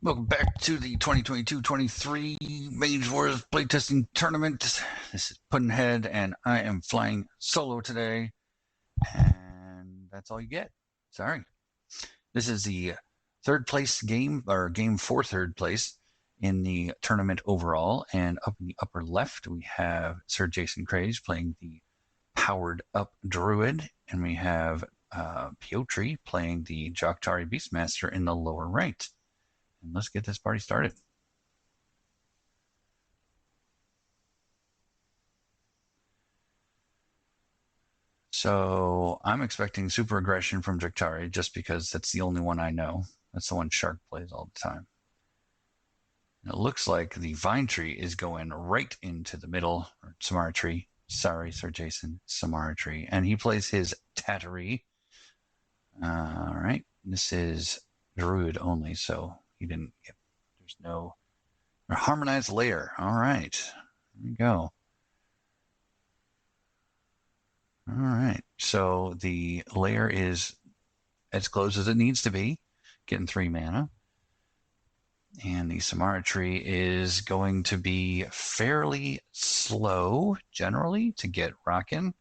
Welcome back to the 2022-23 Mage Wars playtesting tournament. This is Puddnhead, and I am flying solo today. And that's all you get. Sorry. This is the third place game, or game for third place in the tournament overall. And up in the upper left, we have SirJasonCrage playing the powered up Druid. And we have Pjotri playing the Johktari Beastmaster in the lower right. And let's get this party started. So I'm expecting super aggression from Johktari just because that's the only one I know. That's the one Shark plays all the time. And it looks like the Vine Tree is going right into the middle, or Samara Tree. Sorry, Sir Jason, Samara Tree. And he plays his Tattery. All right, this is Druid only, so he didn't get, there's no harmonized layer. All right, here we go. All right, so the layer is as close as it needs to be, getting 3 mana. And the Samara Tree is going to be fairly slow, generally, to get rocking,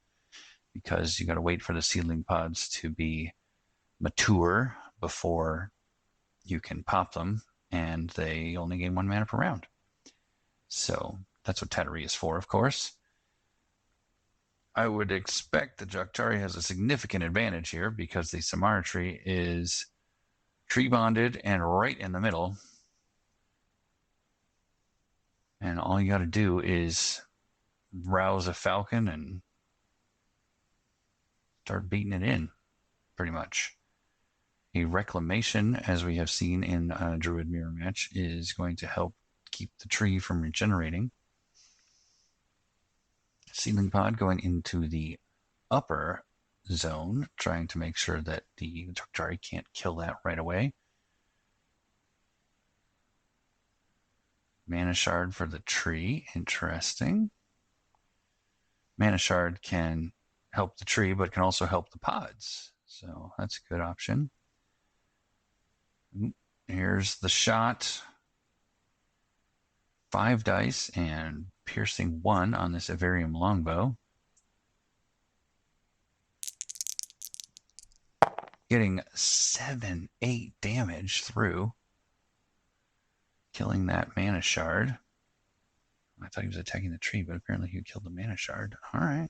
because you got to wait for the seedling pods to be mature before you can pop them, and they only gain 1 mana per round. So that's what Tattery is for, of course. I would expect that Johktari has a significant advantage here because the Samara Tree is tree bonded and right in the middle. And all you got to do is rouse a falcon and start beating it in, pretty much. A reclamation, as we have seen in Druid Mirror Match, is going to help keep the tree from regenerating. Seedling pod going into the upper zone, trying to make sure that the Johktari can't kill that right away. Mana Shard for the tree, interesting. Mana Shard can help the tree, but can also help the pods, so that's a good option. Here's the shot. 5 dice and piercing 1 on this Avarium longbow. Getting 7-8 damage through. Killing that mana shard. I thought he was attacking the tree, but apparently he killed the mana shard. All right.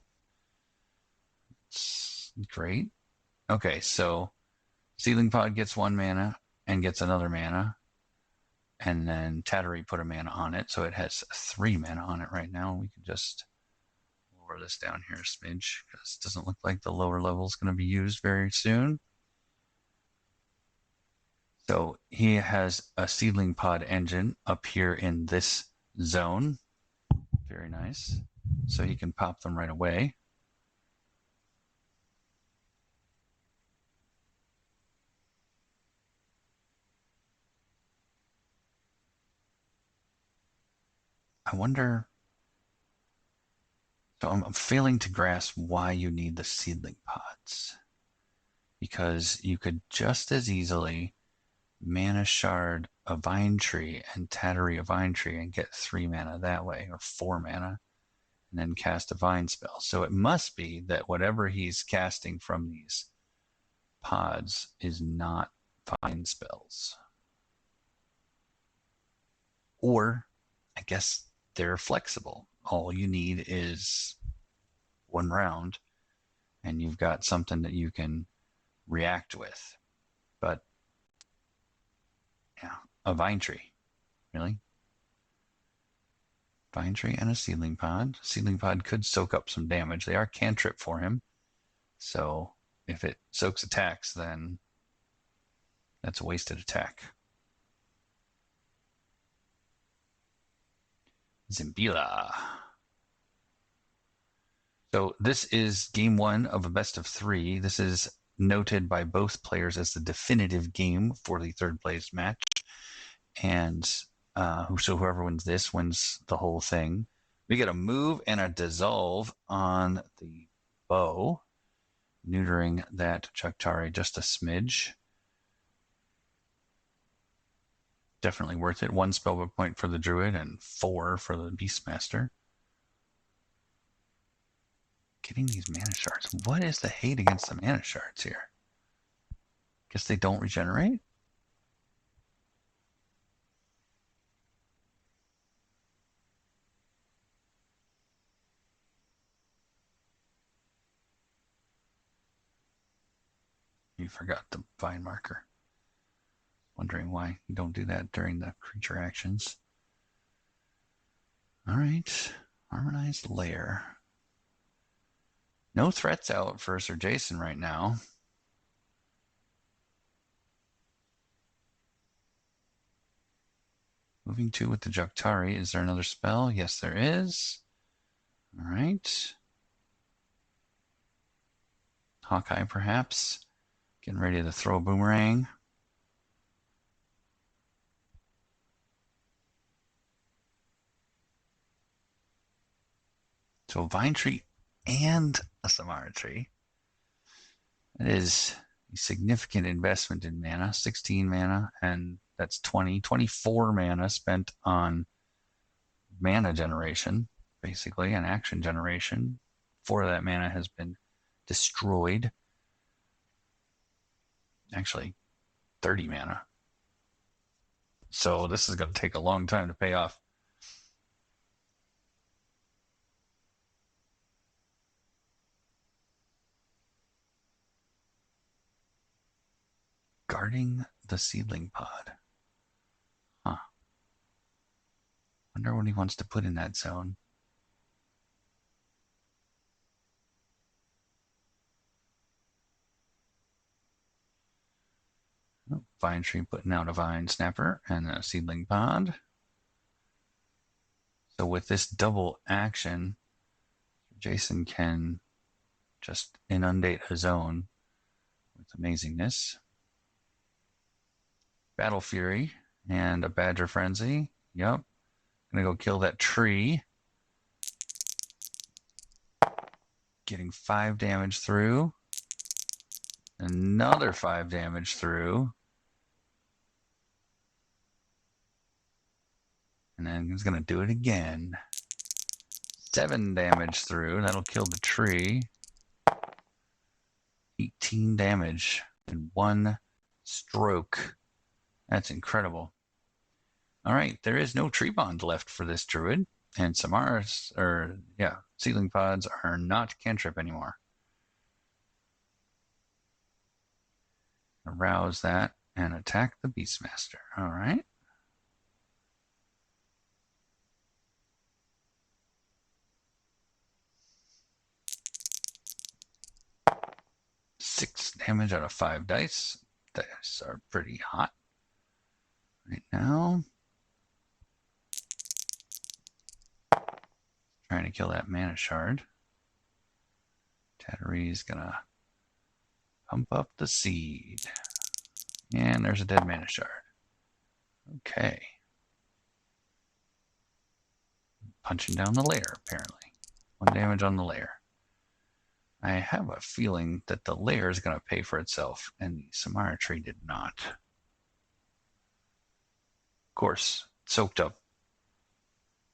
It's great. Okay, so Seedling Pod gets 1 mana and gets another mana. And then Tattery put a mana on it, so it has 3 mana on it right now. We could just lower this down here a smidge, because it doesn't look like the lower level is going to be used very soon. So he has a Seedling Pod engine up here in this zone. Very nice. So he can pop them right away. I wonder... So I'm failing to grasp why you need the Seedling Pods. Because you could just as easily Mana Shard a Vine Tree and Tattery a Vine Tree and get 3 mana that way, or 4 mana, and then cast a Vine spell. So it must be that whatever he's casting from these pods is not Vine spells. Or, I guess they're flexible. All you need is 1 round, and you've got something that you can react with. But yeah, a Vine Tree, really? Vine Tree and a Seedling Pod. Seedling Pod could soak up some damage. They are cantrip for him, so if it soaks attacks, then that's a wasted attack. Zimbila. So this is game 1 of a best of 3. This is noted by both players as the definitive game for the third place match. And so whoever wins this wins the whole thing. We get a move and a dissolve on the bow, neutering that Johktari just a smidge. Definitely worth it. 1 spellbook point for the Druid and 4 for the Beastmaster. Getting these mana shards. What is the hate against the mana shards here? Guess they don't regenerate? You forgot the vine marker. Wondering why you don't do that during the creature actions. Alright. Harmonized Lair. No threats out for Sir Jason right now. Moving 2 with the Johktari. Is there another spell? Yes, there is. Alright. Hawkeye, perhaps. Getting ready to throw a boomerang. So a vine tree and a samara tree. It is a significant investment in mana, 16 mana, and that's 24 mana spent on mana generation, basically, an action generation. 4 of that mana has been destroyed. Actually, 30 mana. So this is going to take a long time to pay off. Guarding the seedling pod. Huh. Wonder what he wants to put in that zone. Oh, vine tree putting out a vine snapper and a seedling pod. So with this double action, Jason can just inundate a zone with amazingness. Battle Fury and a Badger Frenzy. Yep. Gonna go kill that tree. Getting 5 damage through. Another 5 damage through. And then he's gonna do it again. 7 damage through. That'll kill the tree. 18 damage in 1 stroke. That's incredible. All right, there is no tree bond left for this druid, and Samaras, or yeah, seedling pods are not cantrip anymore. Arouse that and attack the Beastmaster. All right. Six damage out of 5 dice. Dice are pretty hot right now. Trying to kill that mana shard. Tattery's gonna pump up the seed. And there's a dead mana shard. Okay. Punching down the lair, apparently. 1 damage on the lair. I have a feeling that the lair is going to pay for itself, and the Samara tree did not. Of course, soaked up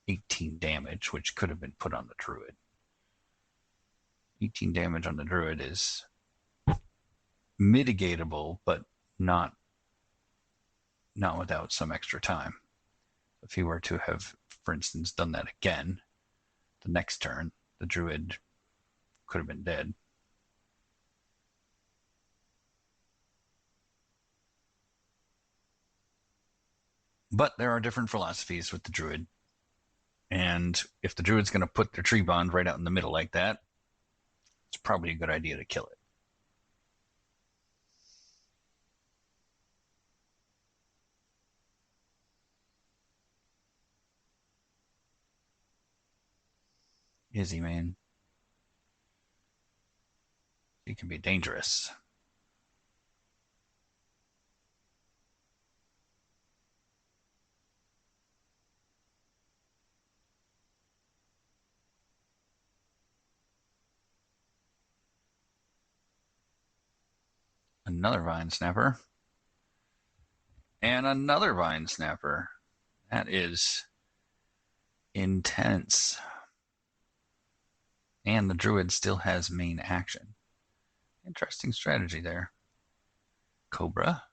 18 damage, which could have been put on the Druid. 18 damage on the Druid is mitigatable, but not without some extra time. If he were to have, for instance, done that again, the next turn, the Druid could have been dead. But there are different philosophies with the Druid. And if the Druid's going to put their tree bond right out in the middle like that, it's probably a good idea to kill it. Is he, man? He can be dangerous. Another vine snapper. And another Vine Snapper. That is intense. And the Druid still has main action. Interesting strategy there. Cobra.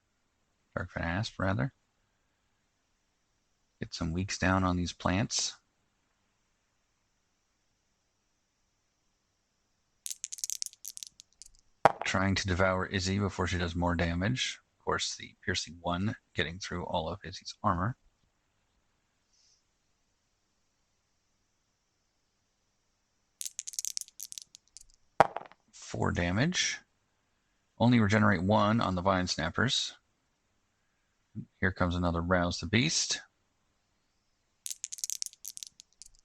Darkfin Asp, rather. Get some weeks down on these plants. Trying to devour Izzy before she does more damage. Of course, the piercing 1 getting through all of Izzy's armor. Four damage. Only regenerate 1 on the Vine Snappers. Here comes another Rouse the Beast.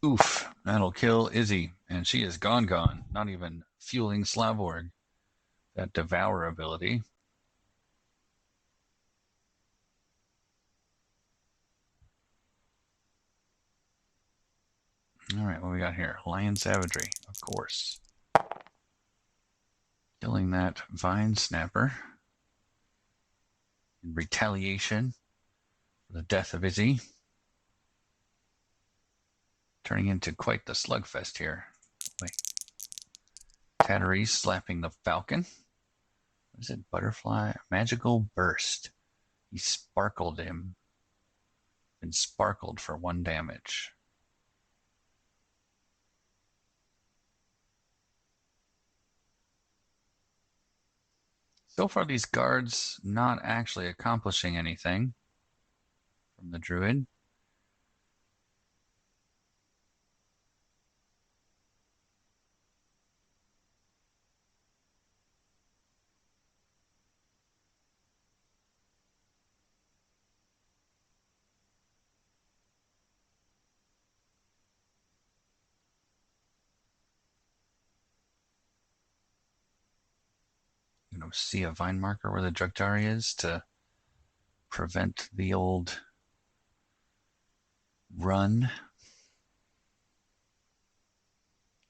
Oof, that'll kill Izzy, and she is gone. Not even fueling Slavorg. That Devour ability. All right, what we got here? Lion Savagery, of course. Killing that Vine Snapper in retaliation for the death of Izzy. Turning into quite the slugfest here. Wait. Tattery slapping the Falcon. What is it? Butterfly? Magical Burst. He sparkled him. And sparkled for 1 damage. So far, these guards not actually accomplishing anything from the Druid. See a vine marker where the Johktari is to prevent the old run.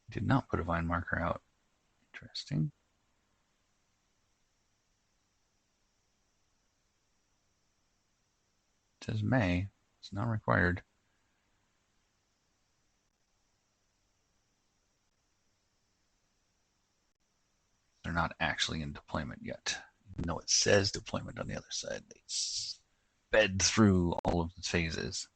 Did not put a vine marker out. Interesting. It says may. It's not required. They're not actually in deployment yet. Even though it says deployment on the other side, they sped through all of the phases.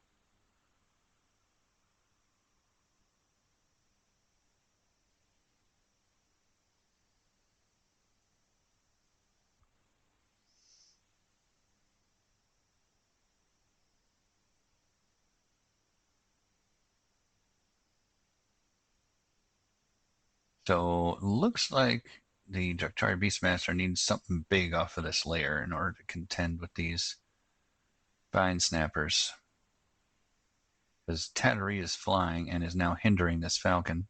So looks like the Johktari Beastmaster needs something big off of this layer in order to contend with these Vine Snappers. Because Tattery is flying and is now hindering this Falcon.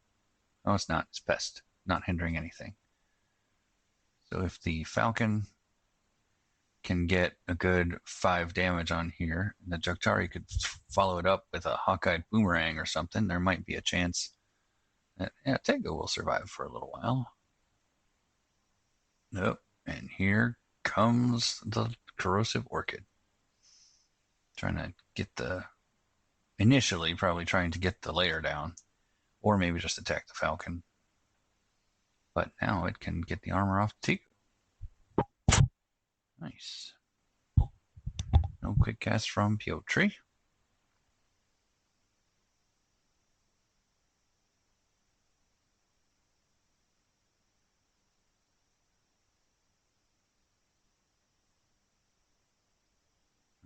Oh, it's not. It's Pest. Not hindering anything. So if the Falcon can get a good 5 damage on here, and the Johktari could follow it up with a Hawkeye Boomerang or something, there might be a chance that Tego will survive for a little while. Nope. And here comes the Corrosive Orchid. Trying to get the... Initially, probably trying to get the layer down. Or maybe just attack the Falcon. But now it can get the armor off the Tego. Nice. No quick cast from Pjotri.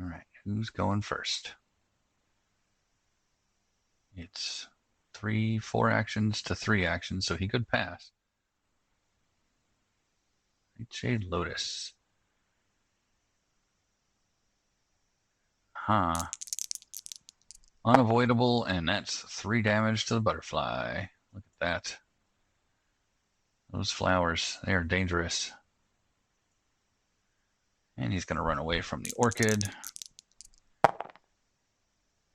All right, who's going first? It's 4 actions to 3 actions, so he could pass. Nightshade Lotus. Huh. Unavoidable, and that's 3 damage to the butterfly. Look at that. Those flowers, they are dangerous. And he's going to run away from the orchid. Try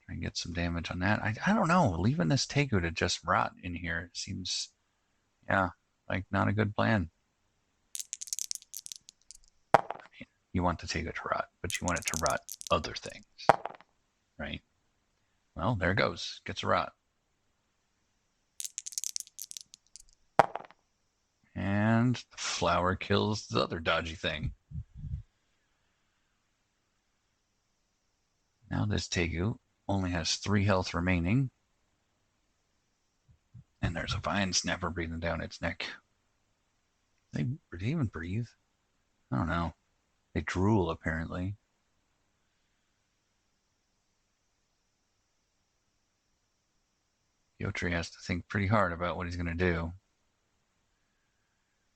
and get some damage on that. I don't know. Leaving this Tegu to just rot in here seems, yeah, like not a good plan. you want the Tegu to rot, but you want it to rot other things, right? Well, there it goes. Gets a rot. And the flower kills the other dodgy thing. Now this Tegu only has 3 health remaining. And there's a vine snapper breathing down its neck. They even breathe? I don't know. They drool, apparently. Pjotri has to think pretty hard about what he's going to do.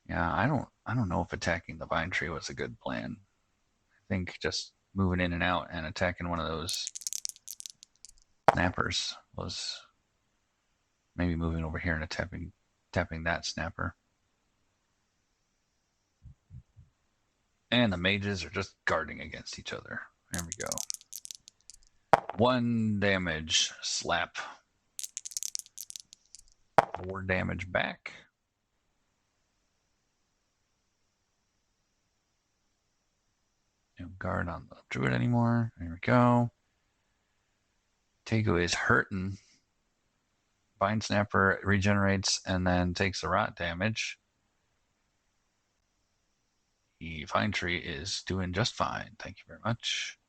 Yeah, I don't know if attacking the vine tree was a good plan. I think just moving in and out and attacking one of those snappers was maybe moving over here and tapping that snapper. And the mages are just guarding against each other. There we go. 1 damage slap. 4 damage back. No guard on the druid anymore. There we go. Tegu is hurting. Vine Snapper regenerates and then takes the rot damage. The Vine Tree is doing just fine. Thank you very much.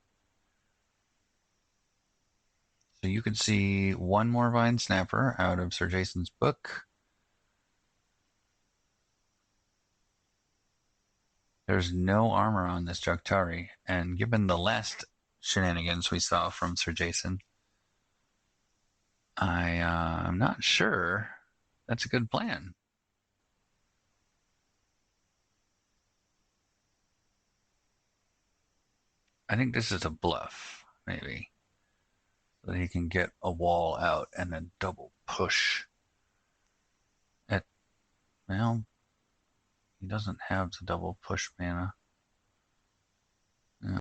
So you can see 1 more Vine Snapper out of Sir Jason's book. There's no armor on this Johktari, and given the last shenanigans we saw from Sir Jason, I'm not sure that's a good plan. I think this is a bluff, maybe. So that he can get a wall out and then double push. Well, he doesn't have the double push mana. Yeah.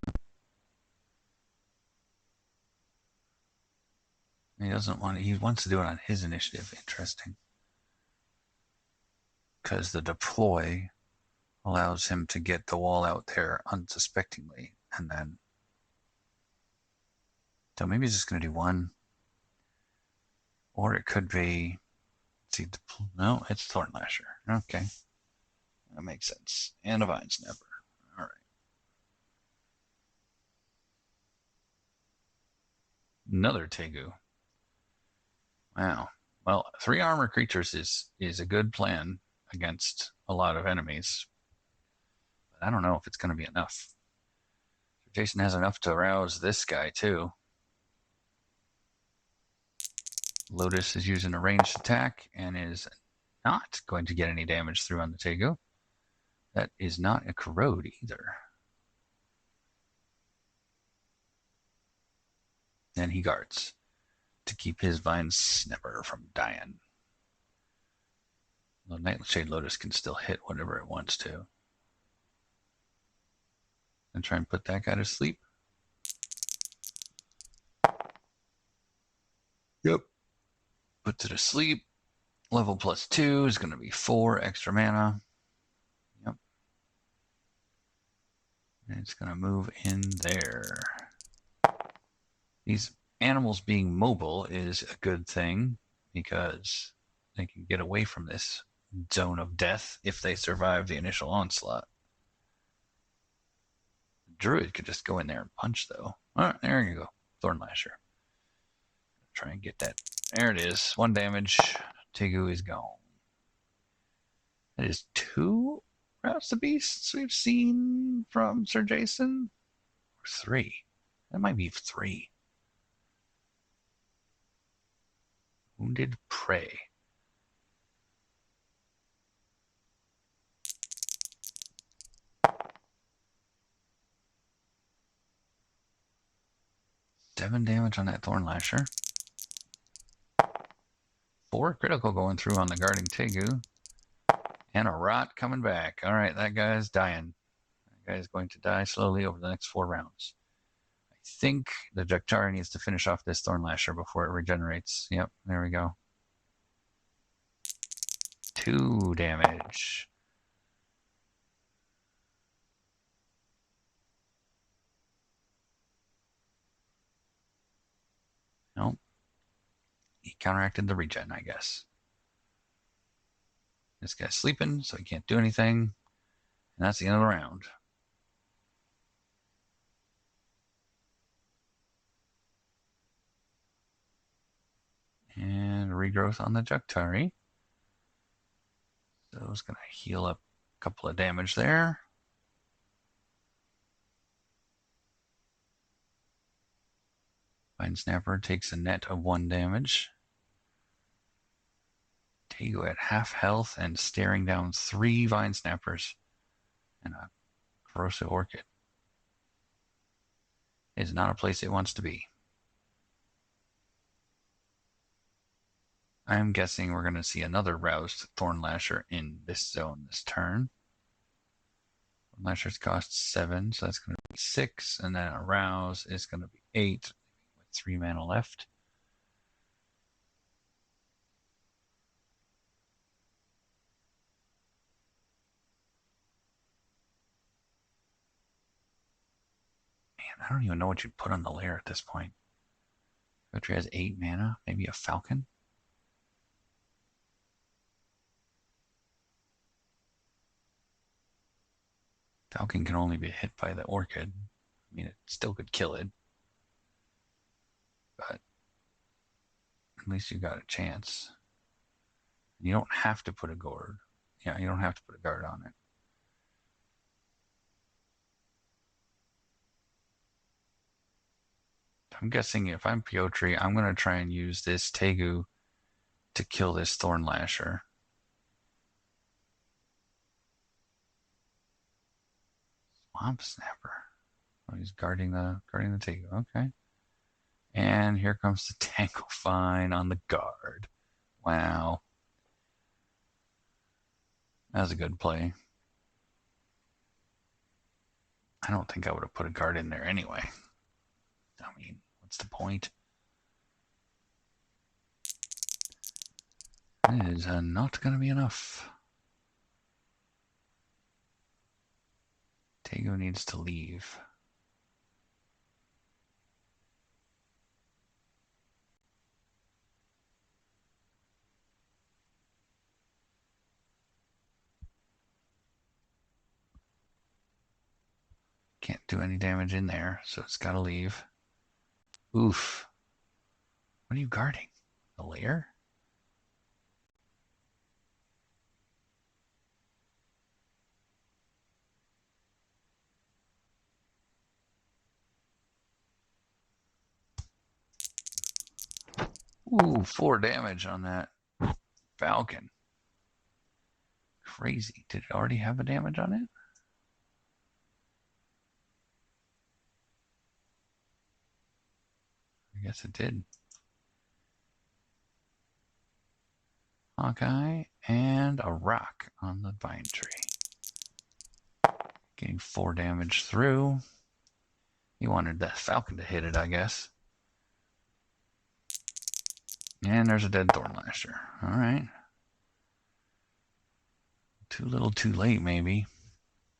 He doesn't want to, he wants to do it on his initiative. Interesting. Because the deploy allows him to get the wall out there unsuspectingly, and then so maybe he's just going to do 1, or it could be, see, no, it's Thornlasher. Okay, that makes sense. And a Vine Snapper. All right. Another Tegu. Wow. Well, 3 armor creatures is a good plan against a lot of enemies. But I don't know if it's going to be enough. Jason has enough to rouse this guy, too. Lotus is using a ranged attack and is not going to get any damage through on the Tegu. That is not a corrode either. And he guards to keep his Vine Snapper from dying. The Nightshade Lotus can still hit whatever it wants to. And try and put that guy to sleep. Yep. Puts it to sleep. Level +2 is going to be 4 extra mana. Yep. And it's going to move in there. These animals being mobile is a good thing because they can get away from this zone of death if they survive the initial onslaught. The Druid could just go in there and punch, though. All right, there you go. Thornlasher. Try and get that. There it is. 1 damage. Tegu is gone. That is 2 Routes to Beasts we've seen from Sir Jason. Or 3. That might be 3. Wounded Prey. Seven damage on that Thornlasher. 4 critical going through on the guarding Tegu. And a rot coming back. All right, that guy's dying. That guy's going to die slowly over the next 4 rounds. I think the Johktari needs to finish off this Thornlasher before it regenerates. Yep, there we go. 2 damage. he counteracted the regen, I guess. This guy's sleeping, so he can't do anything. And that's the end of the round. And regrowth on the Johktari. So it's going to heal up a couple of damage there. Vine Snapper takes a net of 1 damage. Tegu at half health and staring down 3 Vine Snappers and a Corrosive Orchid. It is not a place it wants to be. I'm guessing we're going to see another roused Thornlasher in this zone this turn. Thornlashers cost 7, so that's going to be 6, and then a rouse is going to be 8 with 3 mana left. Man, I don't even know what you'd put on the lair at this point. Pjotri has 8 mana, maybe a Falcon. Falcon can only be hit by the Orchid. I mean, it still could kill it. But at least you got a chance. You don't have to put a guard. Yeah, you don't have to put a guard on it. I'm guessing if I'm Pjotri, I'm going to try and use this Tegu to kill this Thornlasher. Swamp Snapper. Oh, he's guarding the Tegu. Okay. And here comes the Tanglefine on the guard. Wow. That was a good play. I don't think I would have put a guard in there anyway. I mean, what's the point? It is not going to be enough. Tegu needs to leave. Can't do any damage in there, so it's got to leave. Oof. What are you guarding? The lair? Ooh, 4 damage on that Falcon. Crazy. Did it already have a damage on it? I guess it did. Hawkeye and a rock on the vine tree. Getting 4 damage through. He wanted that Falcon to hit it, I guess. And there's a dead Thornlasher. Alright. Too little too late, maybe.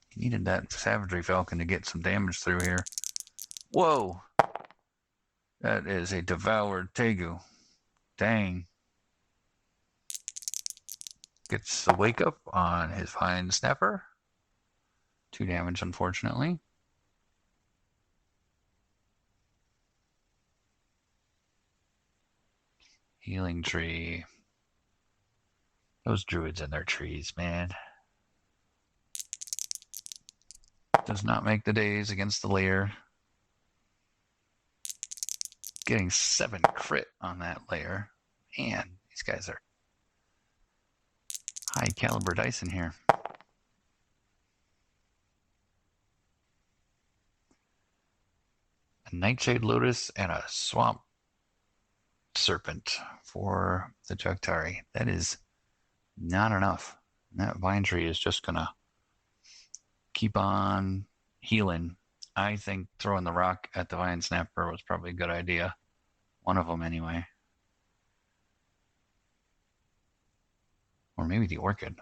He needed that Savagery Falcon to get some damage through here. Whoa! That is a devoured Tegu. Dang. Gets the wake up on his Vine Snapper. 2 damage, unfortunately. Healing Tree. Those druids and their trees, man. Does not make the days against the lair. Getting 7 crit on that lair. Man, these guys are high caliber dice in here. A Nightshade Lotus and a Swamp Serpent for the Johktari. That is not enough. That vine tree is just gonna keep on healing. I think throwing the rock at the Vine Snapper was probably a good idea. One of them anyway. Or maybe the Orchid.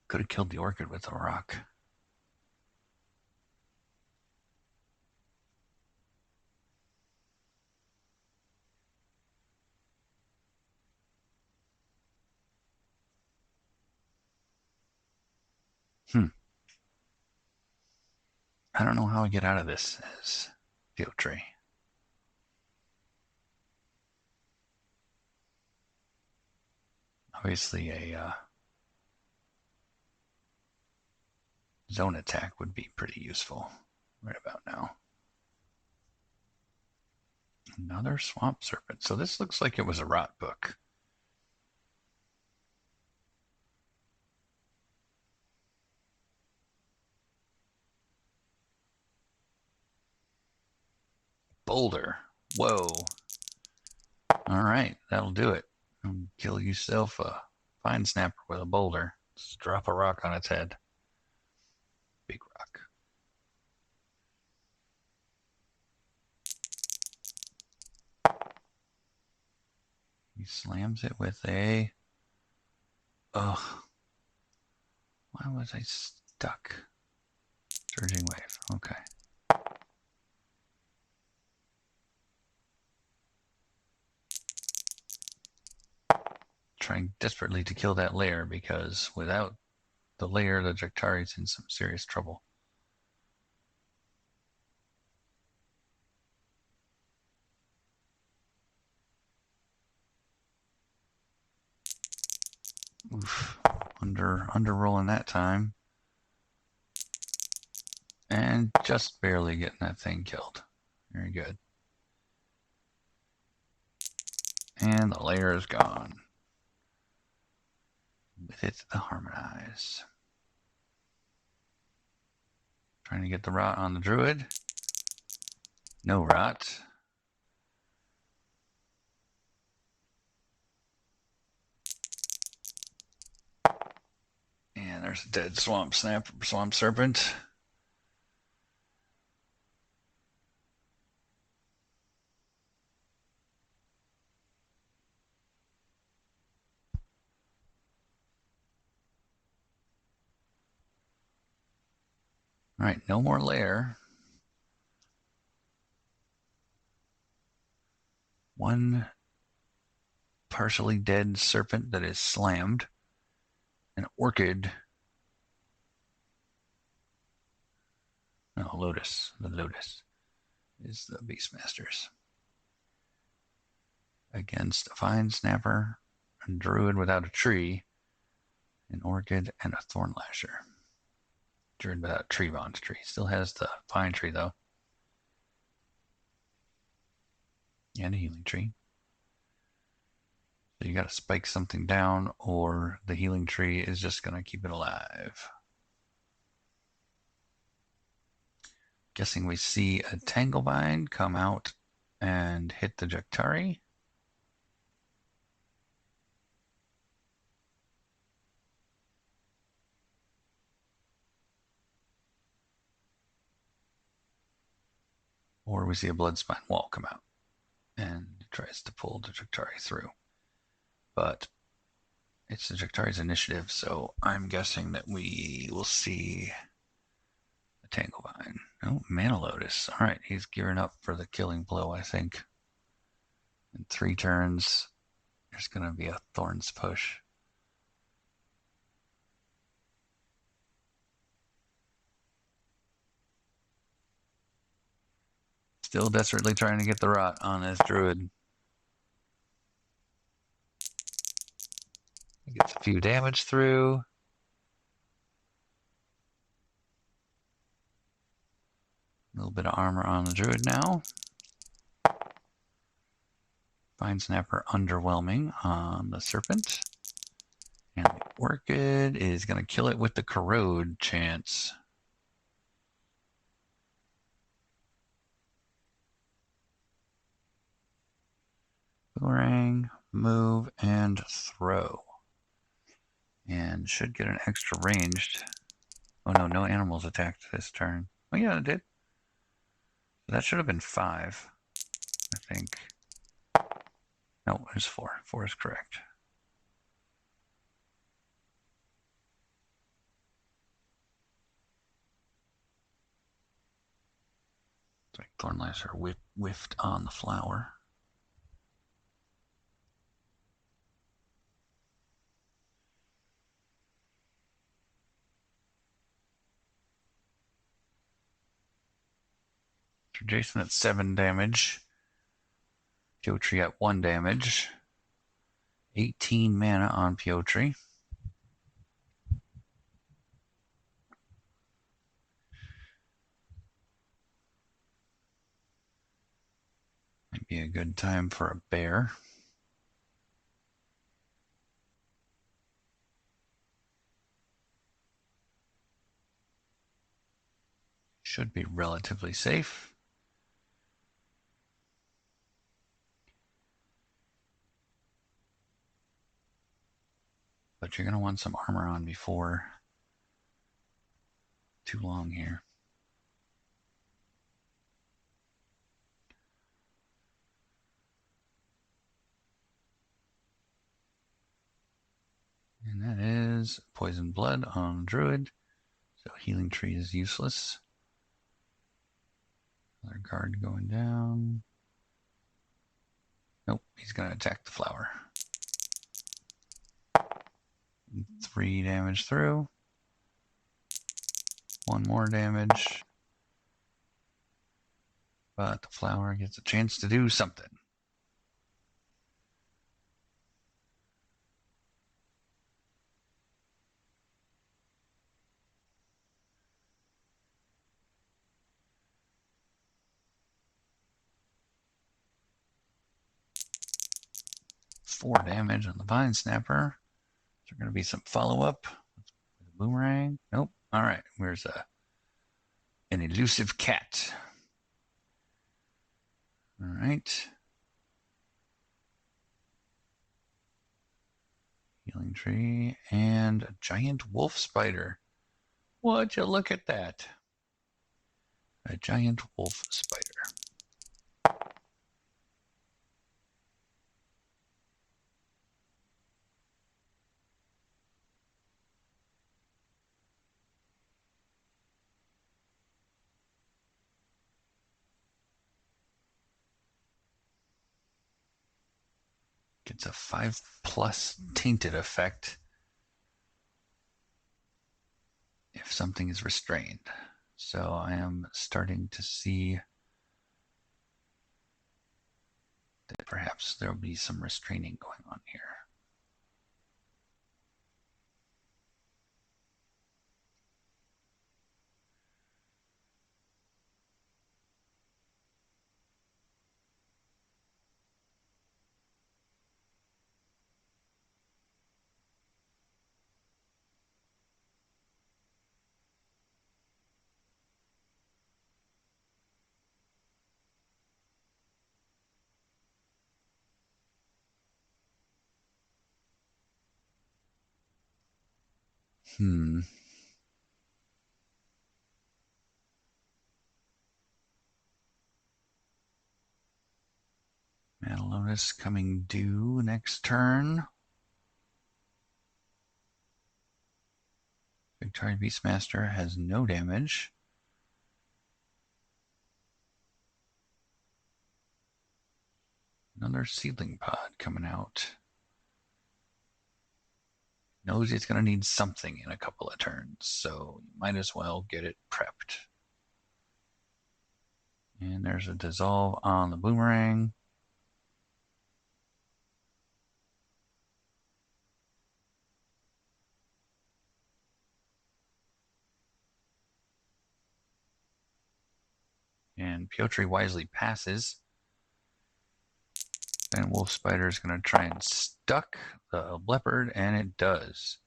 Could have killed the Orchid with the rock. I don't know how I get out of this as Pjotri. Obviously, a zone attack would be pretty useful right about now. Another swamp serpent. So this looks like it was a rot book. Boulder. Whoa. All right, that'll do it. Kill yourself a fine snapper with a boulder. Just drop a rock on its head. Big rock. He slams it with a... Ugh. Why was I stuck? Surging wave. Okay. Trying desperately to kill that lair because without the lair, the Johktari's in some serious trouble. Oof. Under rolling that time. And just barely getting that thing killed. Very good. And the layer is gone. With it, the harmonize. Trying to get the rot on the Druid. No rot. And there's a dead swamp serpent. All right, no more lair. One partially dead serpent that is slammed. An orchid. No, lotus. The lotus is the Beastmasters. Against a fine snapper, a druid without a tree, an orchid, and a thorn lasher. Druid without tree monstree. Still has the pine tree though. And a healing tree. So you got to spike something down, or the healing tree is just going to keep it alive. Guessing we see a Tanglebind come out and hit the Johktari. Or we see a Bloodspine Wall come out and tries to pull the Johktari through. But it's the Johktari's initiative, so I'm guessing that we will see a Tanglevine. Oh, Mana Lotus. All right, he's gearing up for the killing blow, I think. In 3 turns, there's going to be a Thorns push. Still desperately trying to get the rot on this Druid. He gets a few damage through. A little bit of armor on the Druid now. Fine Snapper underwhelming on the Serpent. And the Orchid is going to kill it with the Corrode chance. Boomerang, move, and throw. And should get an extra ranged. Oh no, no animals attacked this turn. Oh yeah, it did. That should have been 5, I think. No, it's 4. 4 is correct. It's like Thornlasher whiffed on the flower. Jason at 7 damage. Pjotri at 1 damage. 18 mana on Pjotri. Might be a good time for a bear. Should be relatively safe. But you're going to want some armor on before too long here. And that is Poison Blood on Druid. So Healing Tree is useless. Another guard going down. Nope, he's going to attack the flower. 3 damage through. 1 more damage. But the flower gets a chance to do something. Four damage on the Vine Snapper. Is there going to be some follow-up? Boomerang? Nope. All right. Where's an elusive cat? All right. Healing Tree and a giant wolf spider. Would you look at that? A giant wolf spider. Gets a 5+ tainted effect if something is restrained. So I am starting to see that perhaps there will be some restraining going on here. Mantalotus coming due next turn. Johktari Beastmaster has no damage. Another seedling pod coming out. Knows it's going to need something in a couple of turns, so you might as well get it prepped. And there's a dissolve on the boomerang. And Pjotri wisely passes. Then Wolf Spider is going to try and stuck the leopard, and it does.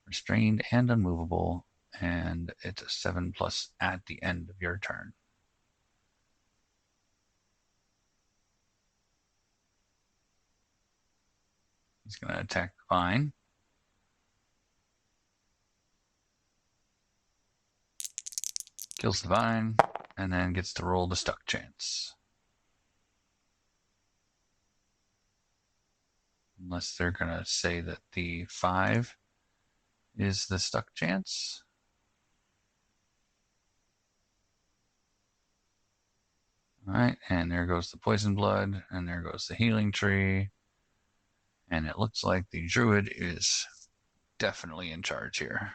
Restrained and unmovable, and it's a 7+ at the end of your turn. He's going to attack the vine. Kills the vine, and then gets to roll the stuck chance. Unless they're going to say that the 5 is the stuck chance. All right, and there goes the poison blood, and there goes the healing tree. And it looks like the Druid is definitely in charge here.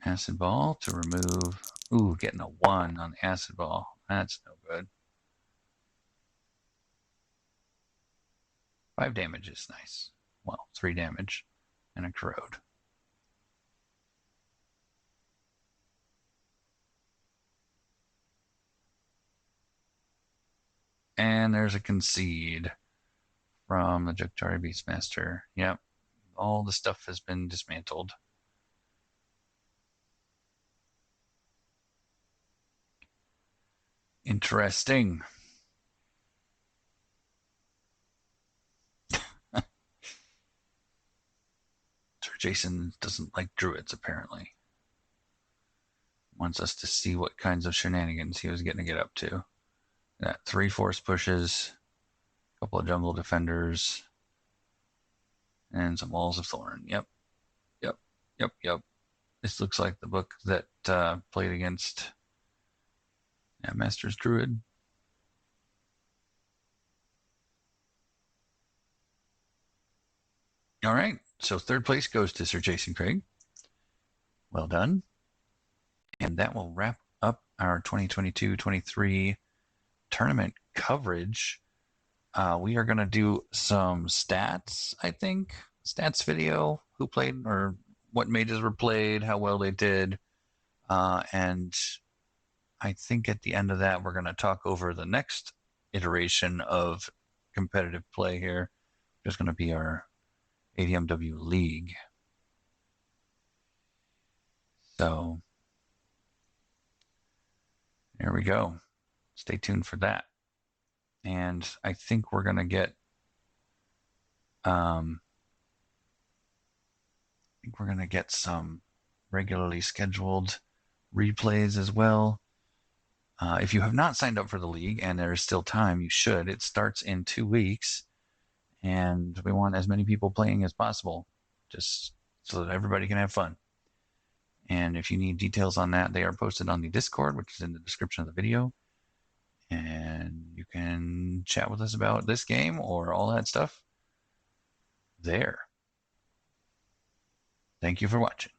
Acid ball to remove. Ooh, getting a 1 on acid ball. That's no good. 5 damage is nice. Well, 3 damage and a corrode. And there's a concede from the Johktari Beastmaster. Yep, all the stuff has been dismantled. Interesting. Sir Jason doesn't like druids, apparently. Wants us to see what kinds of shenanigans he was going to get up to. Got 3 force pushes, a couple of jungle defenders, and some walls of thorn. Yep. This looks like the book that played against Master's Druid. All right, so 3rd place goes to SirJasonCrage. Well done. And that will wrap up our 2022-23 tournament coverage. We are going to do some stats, I think. Stats video, who played or what mages were played, how well they did. And I think at the end of that, we're going to talk over the next iteration of competitive play here. There's going to be our ADMW League. So there we go. Stay tuned for that. And I think we're going to get some regularly scheduled replays as well. If you have not signed up for the league, and there is still time, you should. It starts in 2 weeks, and we want as many people playing as possible, just so that everybody can have fun. And if you need details on that, they are posted on the Discord, which is in the description of the video. And you can chat with us about this game or all that stuff there. Thank you for watching.